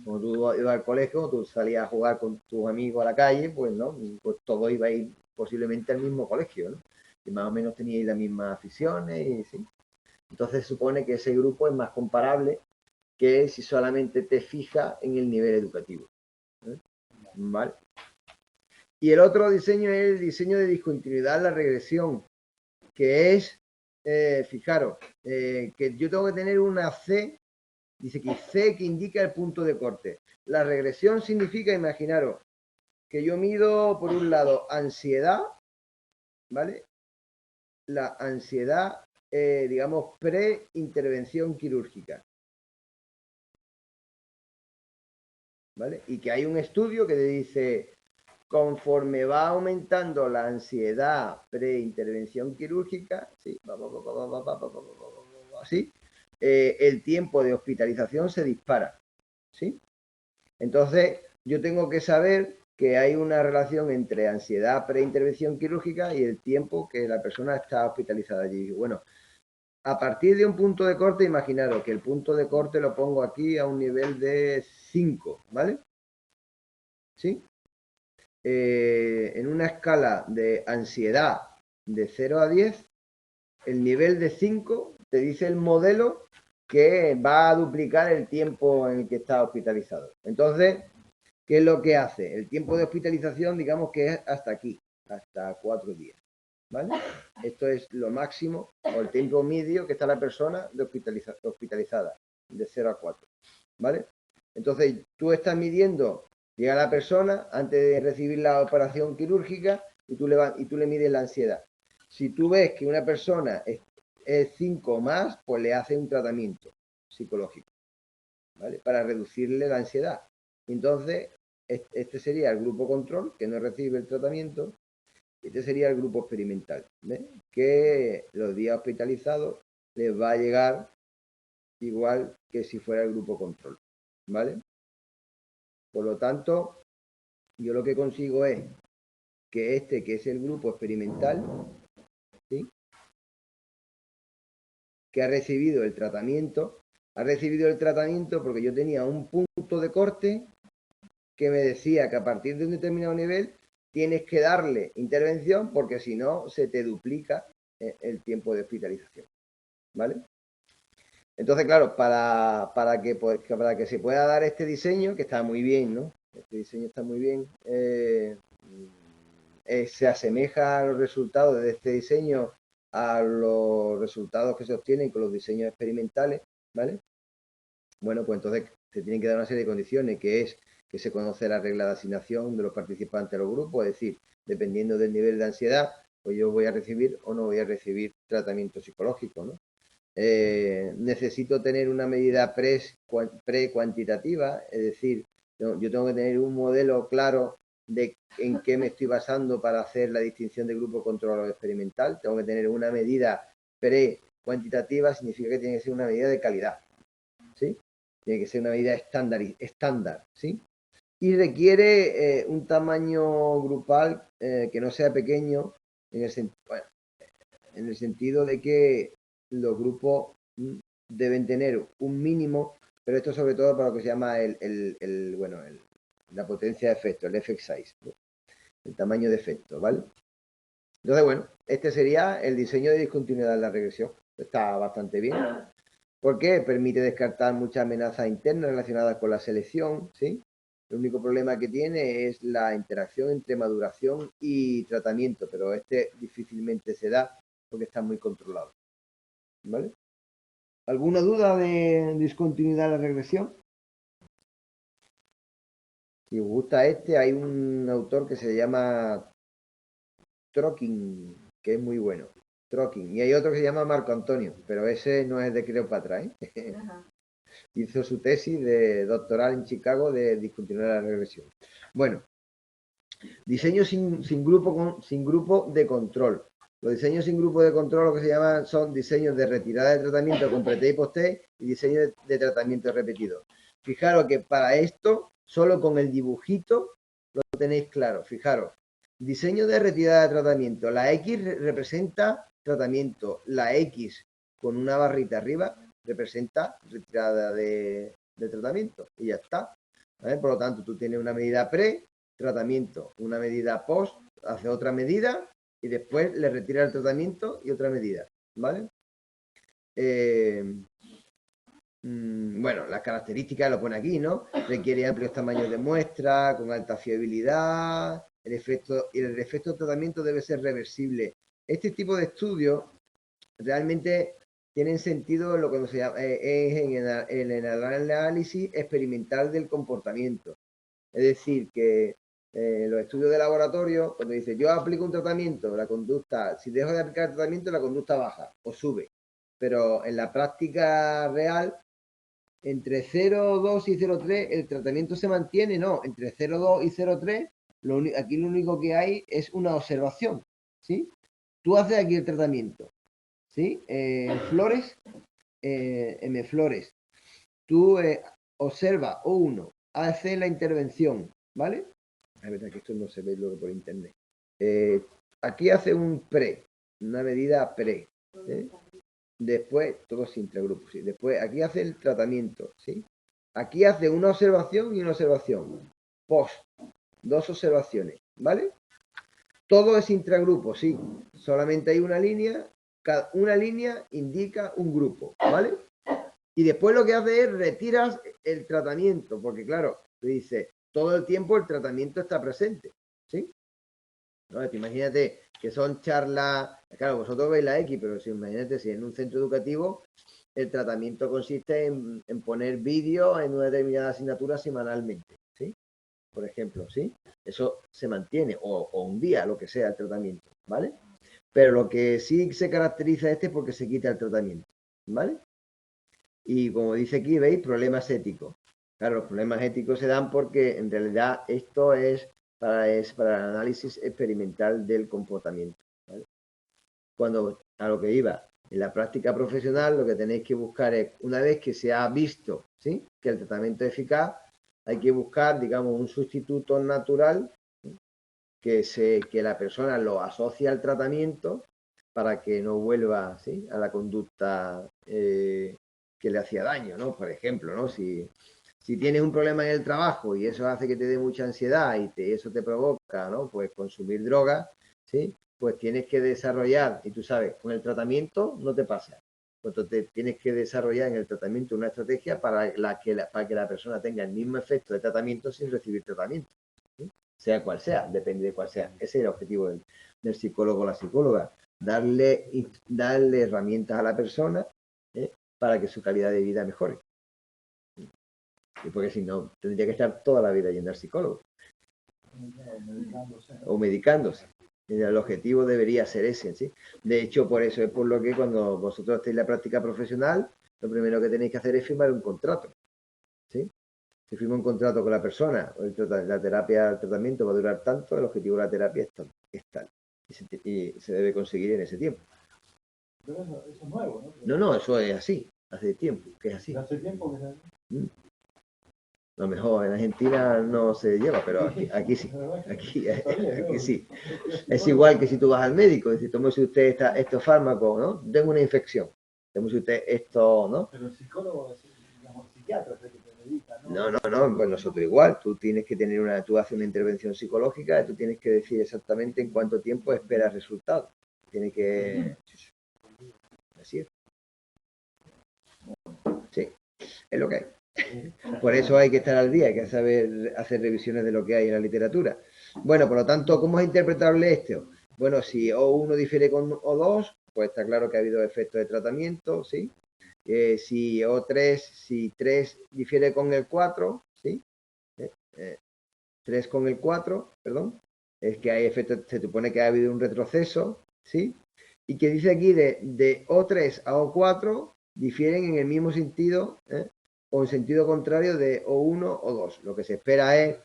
Como tú ibas al colegio, tú salías a jugar con tus amigos a la calle, pues, ¿no? Pues todos ibais posiblemente al mismo colegio, ¿no? Y más o menos teníais las mismas aficiones y sí. Entonces se supone que ese grupo es más comparable que si solamente te fijas en el nivel educativo, ¿eh? ¿Vale? Y el otro diseño es el diseño de discontinuidad, la regresión, que es, fijaros, que yo tengo que tener una C, dice que C que indica el punto de corte. La regresión significa, imaginaros, que yo mido, por un lado, ansiedad, ¿vale? La ansiedad, digamos, pre-intervención quirúrgica, ¿vale? Y que hay un estudio que te dice, conforme va aumentando la ansiedad pre-intervención quirúrgica, ¿sí? Así, el tiempo de hospitalización se dispara, ¿sí? Entonces, yo tengo que saber que hay una relación entre ansiedad pre-intervención quirúrgica y el tiempo que la persona está hospitalizada allí. Bueno, a partir de un punto de corte, imaginaros que el punto de corte lo pongo aquí a un nivel de 5, ¿vale? ¿Sí? En una escala de ansiedad de 0 a 10, el nivel de 5 te dice el modelo que va a duplicar el tiempo en el que está hospitalizado. Entonces, ¿qué es lo que hace? El tiempo de hospitalización, digamos que es hasta aquí, hasta 4 días, ¿vale? Esto es lo máximo o el tiempo medio que está la persona hospitalizada, de 0 a 4, ¿vale? Entonces, tú estás midiendo, llega la persona antes de recibir la operación quirúrgica y tú le mides la ansiedad. Si tú ves que una persona es 5 más, pues le haces un tratamiento psicológico, ¿vale? Para reducirle la ansiedad. Entonces, este sería el grupo control, que no recibe el tratamiento. Este sería el grupo experimental, ¿ves? Que los días hospitalizados les va a llegar igual que si fuera el grupo control, ¿vale? Por lo tanto, yo lo que consigo es que este, que es el grupo experimental, ¿sí?, que ha recibido el tratamiento porque yo tenía un punto de corte que me decía que a partir de un determinado nivel tienes que darle intervención porque si no se te duplica el tiempo de hospitalización, ¿vale? Entonces, claro, para que se pueda dar este diseño, que está muy bien, ¿no? Este diseño está muy bien, se asemeja a los resultados de este diseño a los resultados que se obtienen con los diseños experimentales, ¿vale? Bueno, pues entonces se tienen que dar una serie de condiciones, que es que se conoce la regla de asignación de los participantes a los grupos, es decir, dependiendo del nivel de ansiedad, pues yo voy a recibir o no voy a recibir tratamiento psicológico, ¿no? Necesito tener una medida pre-cuantitativa, es decir, yo tengo que tener un modelo claro de en qué me estoy basando para hacer la distinción de grupo control o experimental. Tengo que tener una medida pre-cuantitativa, significa que tiene que ser una medida de calidad, ¿sí? Tiene que ser una medida estándar, ¿sí? Y requiere un tamaño grupal que no sea pequeño, bueno, en el sentido de que los grupos deben tener un mínimo, pero esto sobre todo para lo que se llama la potencia de efecto, el effect size, ¿no? El tamaño de efecto, ¿vale? Entonces, bueno, este sería el diseño de discontinuidad de la regresión. Está bastante bien, porque permite descartar muchas amenazas internas relacionadas con la selección, ¿sí? El único problema que tiene es la interacción entre maduración y tratamiento, pero este difícilmente se da porque está muy controlado, ¿vale? ¿Alguna duda de discontinuidad de la regresión? Si os gusta este, hay un autor que se llama Trocking, que es muy bueno. Trocking. Y hay otro que se llama Marco Antonio, pero ese no es de Cleopatra, ¿eh? Hizo su tesis de doctoral en Chicago de discontinuidad de la regresión. Bueno, Diseño sin grupo de control. Los diseños sin grupo de control lo que se llaman son diseños de retirada de tratamiento con pre y post y diseño de tratamiento repetido. Fijaros que para esto, solo con el dibujito lo tenéis claro. Fijaros, diseño de retirada de tratamiento. La X representa tratamiento. La X con una barrita arriba representa retirada de tratamiento. Y ya está. ¿Vale? Por lo tanto, tú tienes una medida pre-tratamiento, una medida post, hace otra medida y después le retira el tratamiento y otra medida. ¿Vale? Bueno, las características lo pone aquí, ¿no? Requiere amplios tamaños de muestra, con alta fiabilidad. El efecto del tratamiento debe ser reversible. Este tipo de estudios realmente tienen sentido en lo que se llama, en el análisis experimental del comportamiento. Es decir, que los estudios de laboratorio, cuando dice yo aplico un tratamiento, la conducta, si dejo de aplicar el tratamiento, la conducta baja o sube. Pero en la práctica real, entre 0,2 y 0,3 el tratamiento se mantiene, no, entre 0,2 y 0,3 aquí lo único que hay es una observación, ¿sí? Tú haces aquí el tratamiento, ¿sí? Flores, M Flores, tú observa O1, hace la intervención, ¿vale? La verdad que esto no se ve luego por internet. Aquí hace un pre, una medida pre, ¿sí? Después, todos intragrupos, ¿sí? Después, aquí hace el tratamiento, ¿sí? Aquí hace una observación y una observación. Post, dos observaciones, ¿vale? Todo es intragrupo, sí. Solamente hay una línea, una línea indica un grupo, ¿vale? Y después lo que hace es retiras el tratamiento, porque claro, te dice, todo el tiempo el tratamiento está presente, ¿sí? ¿No? Imagínate que son charlas, claro, vosotros veis la X, pero si imagínate si en un centro educativo el tratamiento consiste en poner vídeos en una determinada asignatura semanalmente, ¿sí? Por ejemplo, ¿sí? Eso se mantiene, o un día, lo que sea el tratamiento, ¿vale? Pero lo que sí se caracteriza es porque se quita el tratamiento, ¿vale? Y como dice aquí, ¿veis? Problemas éticos. Claro, los problemas éticos se dan porque en realidad esto es para el análisis experimental del comportamiento, ¿vale? Cuando a lo que iba, en la práctica profesional lo que tenéis que buscar es, una vez que se ha visto, ¿sí?, que el tratamiento es eficaz, hay que buscar, digamos, un sustituto natural, ¿sí?, que la persona lo asocie al tratamiento para que no vuelva, ¿sí?, a la conducta que le hacía daño, ¿no? Por ejemplo, ¿no? Si tienes un problema en el trabajo y eso hace que te dé mucha ansiedad y eso te provoca, ¿no?, pues consumir drogas, ¿sí?, pues tienes que desarrollar, y tú sabes, con el tratamiento no te pasa. Pues entonces tienes que desarrollar en el tratamiento una estrategia para que la persona tenga el mismo efecto de tratamiento sin recibir tratamiento, ¿sí?, sea cual sea, depende de cuál sea. Ese es el objetivo del psicólogo o la psicóloga, darle herramientas a la persona, para que su calidad de vida mejore. Y porque si no, tendría que estar toda la vida yendo al psicólogo. O medicándose. El objetivo debería ser ese, ¿sí? De hecho, por eso es por lo que cuando vosotros estéis en la práctica profesional, lo primero que tenéis que hacer es firmar un contrato, ¿sí? Si firma un contrato con la persona, la terapia, el tratamiento va a durar tanto, el objetivo de la terapia es tal. Y se debe conseguir en ese tiempo. Pero eso es nuevo, ¿no? No, eso es así, hace tiempo que es así. Hace tiempo que es así. A lo mejor en Argentina no se lleva, pero aquí sí. Aquí sí. Es igual que si tú vas al médico, es decir, tómese usted estos fármacos, ¿no? Tengo una infección. Tómese usted esto, ¿no? Pero el psicólogo, digamos, psiquiatra es el que te medica, ¿no? No, pues nosotros igual. Tú tienes que tú haces una intervención psicológica y tú tienes que decir exactamente en cuánto tiempo esperas resultados. Tiene que... Así es. Sí, es lo que hay. Por eso hay que estar al día, hay que saber hacer revisiones de lo que hay en la literatura. Bueno, por lo tanto, ¿cómo es interpretable esto? Bueno, si O1 difiere con O2, pues está claro que ha habido efectos de tratamiento, ¿sí? Si O3, si 3 difiere con el 4, ¿sí? 3 con el 4, perdón, es que hay efectos, se supone que ha habido un retroceso, ¿sí? Y que dice aquí de O3 a O4 difieren en el mismo sentido, o en sentido contrario de O1 o 2. Lo que se espera es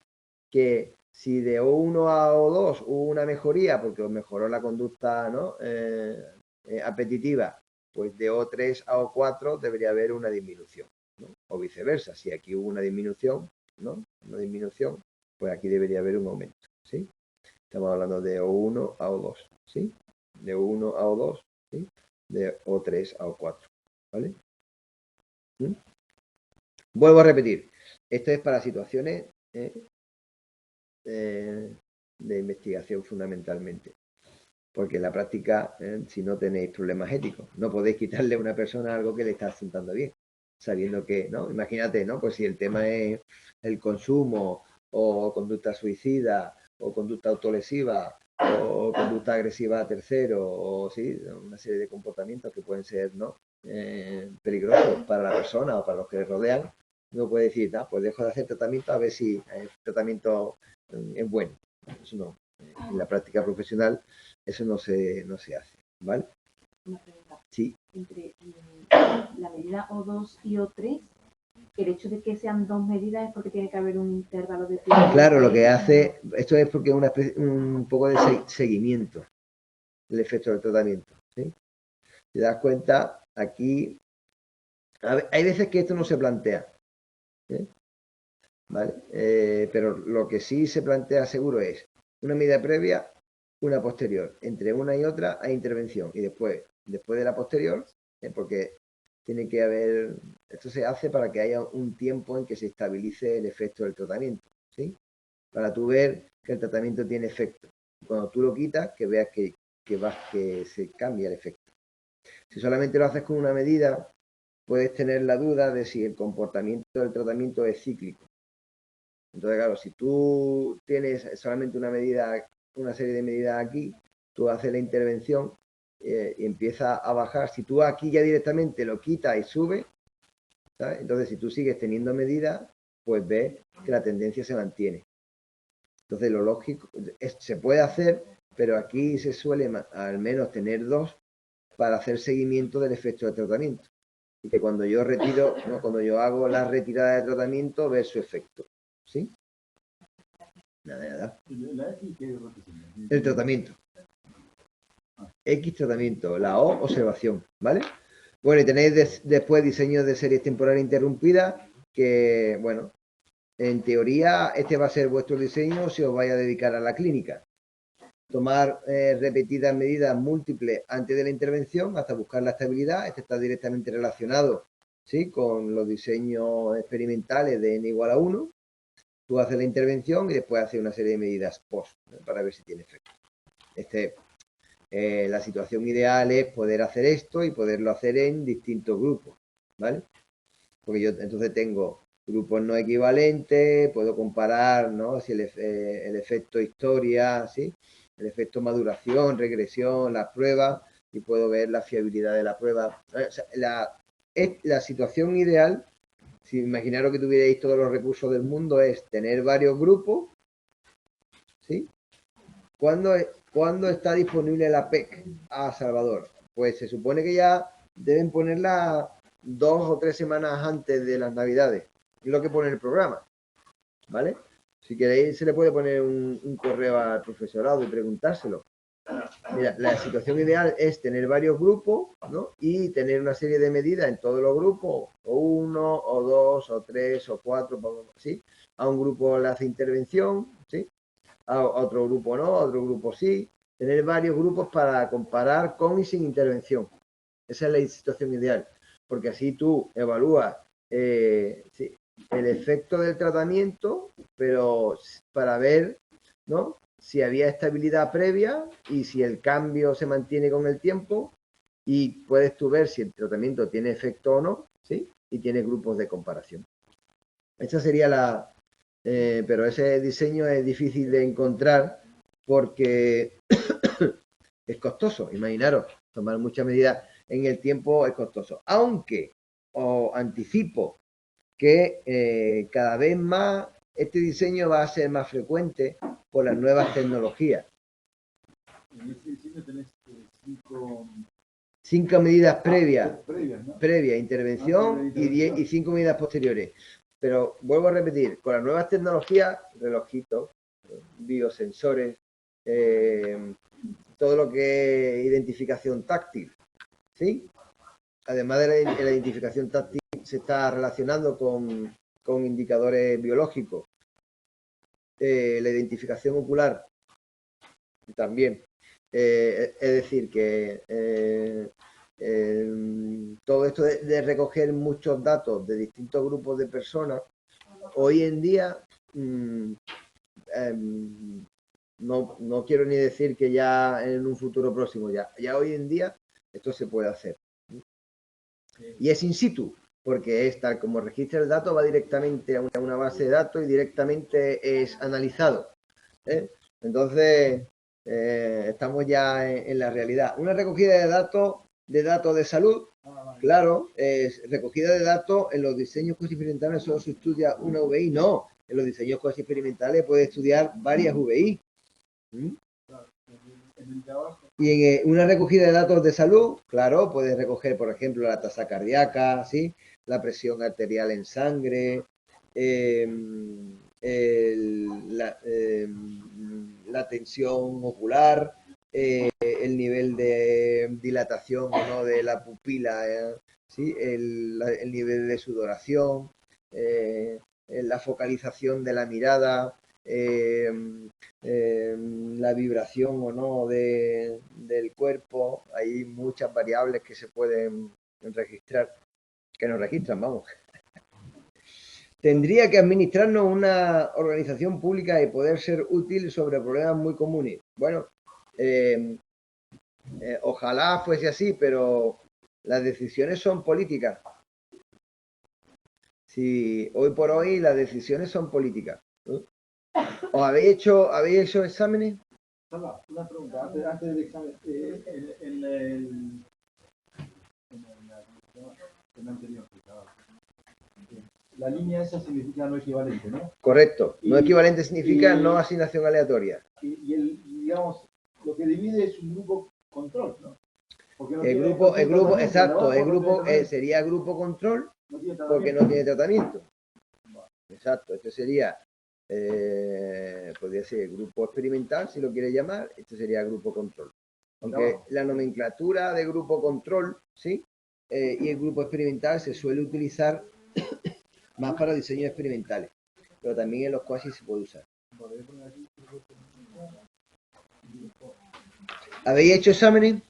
que Si de O1 a O2 hubo una mejoría porque os mejoró la conducta, ¿no? Apetitiva, pues de O3 a O4 debería haber una disminución, ¿no? O viceversa, si aquí hubo una disminución, ¿no? Una disminución, pues aquí debería haber un aumento, ¿sí? Estamos hablando de O1 a O2, ¿sí? De O1 a O2, ¿sí? De O3 a O4, ¿vale? ¿Mm? Vuelvo a repetir, esto es para situaciones de investigación fundamentalmente, porque en la práctica, si no tenéis problemas éticos, no podéis quitarle a una persona algo que le está sentando bien, sabiendo que, ¿no? Imagínate, ¿no? Pues si el tema es el consumo o conducta suicida o conducta autolesiva o conducta agresiva a terceros o sí, una serie de comportamientos que pueden ser, ¿no? Peligrosos para la persona o para los que le rodean, no puede decir, nah, pues dejo de hacer tratamiento a ver si el tratamiento es bueno. Eso no. En la práctica profesional eso no se hace, ¿vale? Una pregunta. Sí. Entre la medida O2 y O3, el hecho de que sean dos medidas es porque tiene que haber un intervalo de tiempo. Claro, lo que hace, esto es porque es un poco de seguimiento del efecto del tratamiento, ¿sí? Si te das cuenta, aquí hay veces que esto no se plantea, ¿eh? ¿Vale? Pero lo que sí se plantea seguro es una medida previa, una posterior. Entre una y otra hay intervención y después de la posterior, porque tiene que haber, esto se hace para que haya un tiempo en que se estabilice el efecto del tratamiento, ¿sí? Para tú ver que el tratamiento tiene efecto. Cuando tú lo quitas, que veas que se cambia el efecto. Si solamente lo haces con una medida, puedes tener la duda de si el comportamiento del tratamiento es cíclico. Entonces, claro, si tú tienes solamente una medida, una serie de medidas aquí, tú haces la intervención y empieza a bajar. Si tú aquí ya directamente lo quitas y sube, ¿sabes? Entonces, si tú sigues teniendo medidas, pues ves que la tendencia se mantiene. Entonces, lo lógico se puede hacer, pero aquí se suele al menos tener dos para hacer seguimiento del efecto del tratamiento. Y que cuando yo retiro, ¿no? Cuando yo hago la retirada de tratamiento, ver su efecto. ¿Sí? Nada. ¿La X qué representa? El tratamiento. X tratamiento, la O observación, ¿vale? Bueno, y tenéis después diseños de series temporales interrumpidas que, bueno, en teoría este va a ser vuestro diseño si os vais a dedicar a la clínica. Tomar repetidas medidas múltiples antes de la intervención hasta buscar la estabilidad. Este está directamente relacionado, ¿sí? Con los diseños experimentales de n igual a 1. Tú haces la intervención y después haces una serie de medidas post, ¿no? Para ver si tiene efecto. La situación ideal es poder hacer esto y poderlo hacer en distintos grupos, ¿vale? Porque yo entonces tengo grupos no equivalentes, puedo comparar, ¿no? Si el efecto historia, ¿sí? El efecto maduración, regresión, las pruebas, y puedo ver la fiabilidad de la prueba. O sea, la situación ideal, si imaginaros que tuvierais todos los recursos del mundo, es tener varios grupos, ¿sí? ¿Cuándo está disponible la PEC a Salvador? Pues se supone que ya deben ponerla 2 o 3 semanas antes de las Navidades. Es lo que pone el programa, ¿vale? Si queréis, se le puede poner un correo al profesorado y preguntárselo. Mira, la situación ideal es tener varios grupos, ¿no? Y tener una serie de medidas en todos los grupos, o 1, o 2, o 3, o 4, ¿sí? A un grupo le hace intervención, ¿sí? A otro grupo no, a otro grupo sí. Tener varios grupos para comparar con y sin intervención. Esa es la situación ideal, porque así tú evalúas sí, el efecto del tratamiento, pero para ver, ¿no? Si había estabilidad previa y si el cambio se mantiene con el tiempo, y puedes tú ver si el tratamiento tiene efecto o no, ¿sí? Y tiene grupos de comparación. Esa sería pero ese diseño es difícil de encontrar porque es costoso. Imaginaros, tomar muchas medidas en el tiempo es costoso. Aunque os anticipo que cada vez más este diseño va a ser más frecuente por las nuevas tecnologías. En ese diseño tenés 5 medidas previas, ¿no? previa intervención y 5 medidas posteriores. Pero vuelvo a repetir, con las nuevas tecnologías, relojitos, biosensores, todo lo que es identificación táctil, ¿sí? Además de la identificación táctil, se está relacionando con indicadores biológicos. La identificación ocular también. Es decir, que todo esto de recoger muchos datos de distintos grupos de personas, hoy en día, no quiero ni decir que ya en un futuro próximo, ya hoy en día esto se puede hacer. Y es in situ, porque es tal como registra el dato, va directamente a una base de datos y directamente es analizado. Entonces, estamos ya en la realidad. Una recogida de datos de salud, claro, es recogida de datos en los diseños experimentales solo se estudia una VI, no. En los diseños experimentales puede estudiar varias VI. Y en una recogida de datos de salud, claro, puedes recoger, por ejemplo, la tasa cardíaca, ¿sí? La presión arterial en sangre, la tensión ocular, el nivel de dilatación o no de la pupila, ¿sí? El nivel de sudoración, la focalización de la mirada, la vibración o no del cuerpo. Hay muchas variables que se pueden registrar, que nos registran, vamos. Tendría que administrarnos una organización pública y poder ser útil sobre problemas muy comunes. Bueno, ojalá fuese así, pero las decisiones son políticas. Si hoy por hoy las decisiones son políticas. ¿Os habéis hecho exámenes? Una pregunta, antes del examen, en anterior, la línea esa significa no equivalente, ¿no? Correcto. No equivalente significa no asignación aleatoria. Digamos, lo que divide es un grupo control, ¿no? No exacto, el grupo sería grupo control porque no tiene tratamiento. Exacto, este sería, podría ser grupo experimental, si lo quiere llamar, este sería grupo control. Aunque la nomenclatura de grupo control, ¿sí? Y el grupo experimental se suele utilizar más para diseños experimentales, pero también en los cuasi se puede usar. ¿Habéis hecho exámenes?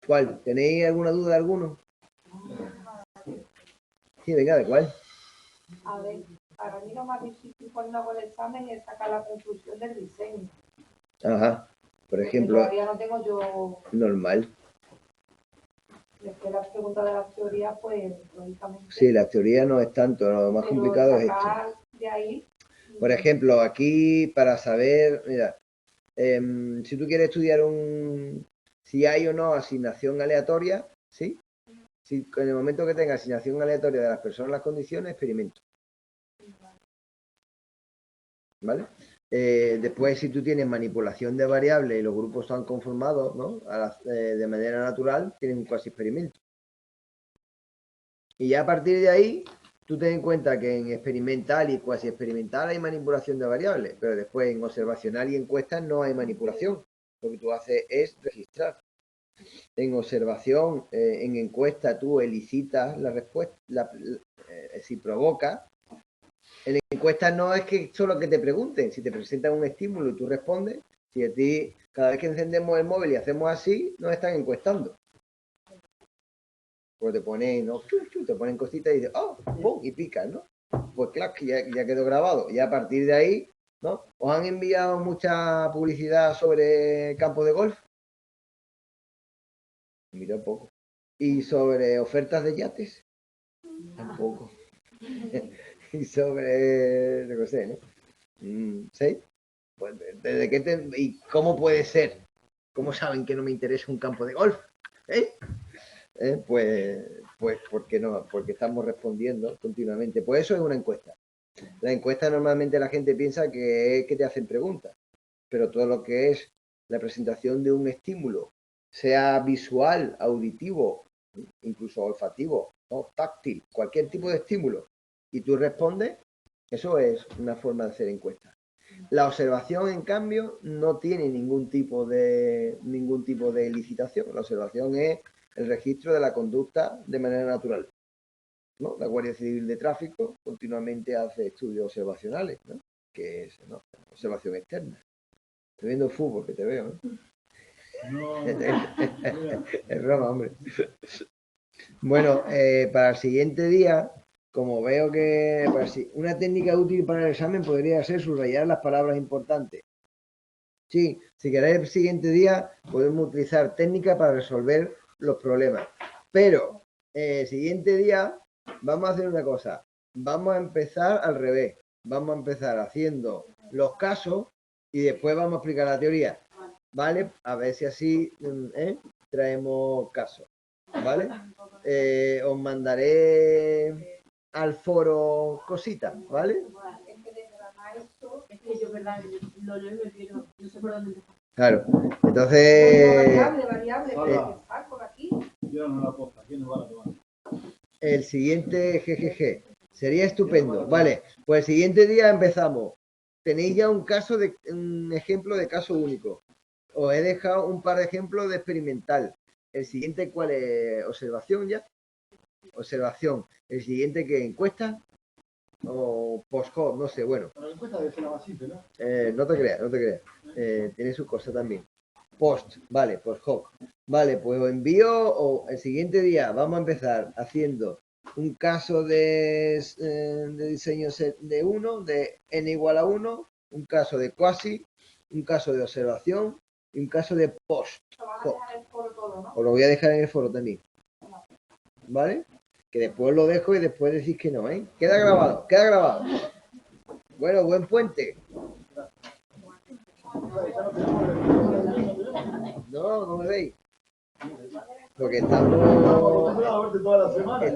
¿Cuál? ¿Tenéis alguna duda de alguno? Sí, venga, ¿de cuál? A ver, para mí lo más difícil cuando hago el examen es sacar la conclusión del diseño. Ajá. Por ejemplo. Todavía no tengo yo. Normal. Después las preguntas de la teoría, pues, lógicamente. Sí, la teoría no es tanto, lo más complicado es esto. De ahí. Por ejemplo, aquí para saber, mira, si tú quieres estudiar si hay o no asignación aleatoria, ¿sí? Si en el momento que tenga asignación aleatoria de las personas las condiciones, experimento. ¿Vale? Después, si tú tienes manipulación de variables y los grupos están conformados, ¿no? De manera natural, tienen un cuasi experimento. Y ya a partir de ahí, tú ten en cuenta que en experimental y cuasi experimental hay manipulación de variables, pero después en observacional y encuestas no hay manipulación. Lo que tú haces es registrar. En observación, en encuesta, tú elicitas la respuesta, si provoca. En encuestas no es que solo que te pregunten, si te presentan un estímulo y tú respondes, si a ti, cada vez que encendemos el móvil y hacemos así, nos están encuestando. Pues te ponen, ¿no? Te ponen cositas y dices, oh, ¡pum! Y picas, ¿no? Pues claro, que ya quedó grabado. Y a partir de ahí, ¿no? ¿Os han enviado mucha publicidad sobre campos de golf? Mira poco. ¿Y sobre ofertas de yates? Tampoco. Y sobre, no sé, ¿no? ¿Sí? Pues, ¿desde qué ¿y cómo puede ser? ¿Cómo saben que no me interesa un campo de golf? Pues porque no, porque estamos respondiendo continuamente. Pues eso es una encuesta. La encuesta normalmente la gente piensa que es que te hacen preguntas, pero todo lo que es la presentación de un estímulo, sea visual, auditivo, incluso olfativo, ¿no? Táctil, cualquier tipo de estímulo, y tú respondes, Eso es una forma de hacer encuestas. La observación, en cambio, no tiene ningún tipo de licitación. La observación es el registro de la conducta de manera natural, ¿no? La Guardia Civil de Tráfico continuamente hace estudios observacionales, ¿no? Que es, ¿no?, observación externa. Estoy viendo fútbol, que te veo, ¿no? No, Es broma, hombre. Bueno, para el siguiente día, como veo que una técnica útil para el examen podría ser subrayar las palabras importantes. Sí, si queréis el siguiente día, podemos utilizar técnica para resolver los problemas. Pero el siguiente día vamos a hacer una cosa. Vamos a empezar al revés. Vamos a empezar haciendo los casos y después vamos a explicar la teoría. ¿Vale? A ver si así traemos casos. ¿Vale? Os mandaré al foro cositas, ¿vale? Es que desgranar esto, Es que yo, verdad, lo leo y me pierdo. No sé por dónde empezar. Claro. Entonces, variable, Hola. porque está por aquí. yo no la posta, ¿quién nos va a tomar? el siguiente GGG sería estupendo. Vale, pues el siguiente día empezamos. Tenéis ya un ejemplo de caso único. Os he dejado un par de ejemplos de experimental. El siguiente, ¿cuál es? ¿Observación ya? Observación. El siguiente, ¿qué? ¿Encuesta? O post-hoc, no sé, bueno. Para la encuesta debe ser la más simple, ¿no? No te creas, no te creas. Tiene sus cosas también. Post, vale, post-hoc. Vale, pues os envío, el siguiente día vamos a empezar haciendo un caso de diseño de 1, de n igual a 1, un caso de quasi, un caso de observación y un caso de post. Lo van a dejar en el foro todo, ¿no? Os lo voy a dejar en el foro también. ¿Vale? Que después lo dejo y después decís que no, ¿eh? Queda grabado, queda grabado. Bueno, buen puente. No, no me veis. Porque estamos Vamos a verte toda la semana. de